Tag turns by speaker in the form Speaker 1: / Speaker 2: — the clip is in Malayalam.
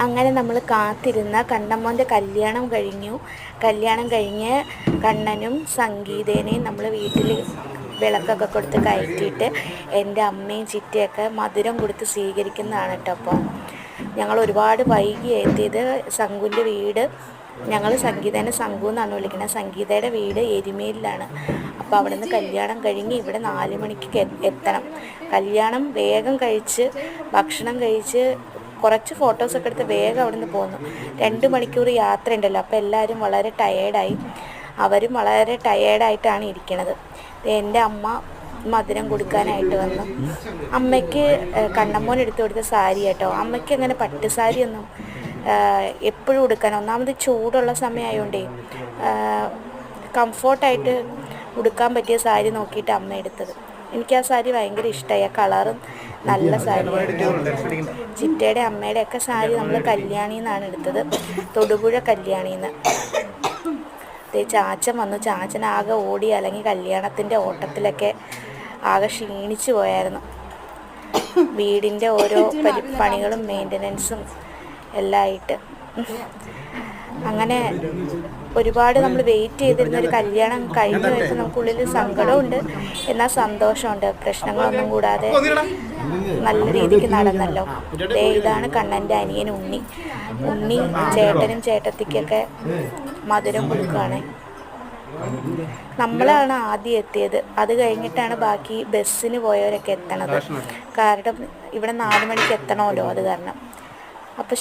Speaker 1: അങ്ങനെ നമ്മൾ കാത്തിരുന്ന കണ്ണമ്മോൻ്റെ കല്യാണം കഴിഞ്ഞു. കല്യാണം കഴിഞ്ഞ് കണ്ണനും സംഗീതേനെയും നമ്മൾ വീട്ടിൽ വിളക്കൊക്കെ കൊടുത്ത് കയറ്റിയിട്ട് എൻ്റെ അമ്മയും ചിറ്റയൊക്കെ മധുരം കൊടുത്ത് സ്വീകരിക്കുന്നതാണ് കേട്ടോ. അപ്പോൾ ഞങ്ങൾ ഒരുപാട് വൈകി എത്തിയത്. സംഗുവിൻ്റെ വീട്, ഞങ്ങൾ സംഗീതേനെ സംഗു എന്നാണ് വിളിക്കുന്നത്. സംഗീതയുടെ വീട് എരുമേലിലാണ്. അപ്പോൾ അവിടെ നിന്ന് കല്യാണം കഴിഞ്ഞ് ഇവിടെ 4 മണിക്ക് എത്തണം. കല്യാണം വേഗം കഴിച്ച് ഭക്ഷണം കഴിച്ച് കുറച്ച് ഫോട്ടോസൊക്കെ എടുത്ത് വേഗം അവിടെ നിന്ന് പോന്നു. 2 മണിക്കൂർ യാത്ര ഉണ്ടല്ലോ. അപ്പോൾ എല്ലാവരും വളരെ ടയേർഡായി. അവരും വളരെ ടയേർഡായിട്ടാണ് ഇരിക്കുന്നത്. എൻ്റെ അമ്മ മധുരം കൊടുക്കാനായിട്ട് വന്നു. അമ്മയ്ക്ക് കണ്ണമ്മോൻ എടുത്തു കൊടുത്ത സാരി കേട്ടോ. അമ്മയ്ക്ക് അങ്ങനെ പട്ടുസാരിയൊന്നും എപ്പോഴും ഉടുക്കാൻ, ഒന്നാമത് ചൂടുള്ള സമയമായതുകൊണ്ടേ കംഫോർട്ടായിട്ട് ഉടുക്കാൻ പറ്റിയ സാരി നോക്കിയിട്ട് അമ്മ എടുത്തത്. എനിക്ക് ആ സാരി ഭയങ്കര ഇഷ്ടമായി. ആ കളറും നല്ല സാരിയായിരുന്നു. ചിറ്റയുടെ അമ്മയുടെ ഒക്കെ സാരി നമ്മൾ കല്യാണിയിൽ നിന്നാണ് എടുത്തത്, തൊടുപുഴ കല്യാണിയിൽ നിന്ന്. ചാച്ചൻ വന്നു. ചാച്ചൻ ആകെ ഓടി അല്ലെങ്കിൽ കല്യാണത്തിൻ്റെ ഓട്ടത്തിലൊക്കെ ആകെ ക്ഷീണിച്ചു പോയായിരുന്നു. വീടിൻ്റെ ഓരോ പണികളും മെയിൻ്റനൻസും എല്ലാം ആയിട്ട് അങ്ങനെ ഒരുപാട് നമ്മൾ വെയിറ്റ് ചെയ്തിരുന്നൊരു കല്യാണം കഴിഞ്ഞു വരുമ്പോൾ നമുക്കുള്ളിൽ സങ്കടമുണ്ട്, എന്നാൽ സന്തോഷമുണ്ട്. പ്രശ്നങ്ങളൊന്നും കൂടാതെ നല്ല രീതിക്ക് നടന്നല്ലോ. ഇതാണ് കണ്ണൻ്റെ അനിയൻ ഉണ്ണി. ഉണ്ണി ചേട്ടനും ചേട്ടത്തിക്കൊക്കെ മധുരം കൊടുക്കുകയാണ്. നമ്മളാണ് ആദ്യം എത്തിയത്. അത് കഴിഞ്ഞിട്ടാണ് ബാക്കി ബസ്സിന് പോയവരൊക്കെ എത്തണത്. കാരണം ഇവിടെ 4 മണിക്ക് എത്തണമല്ലോ, അത് കാരണം.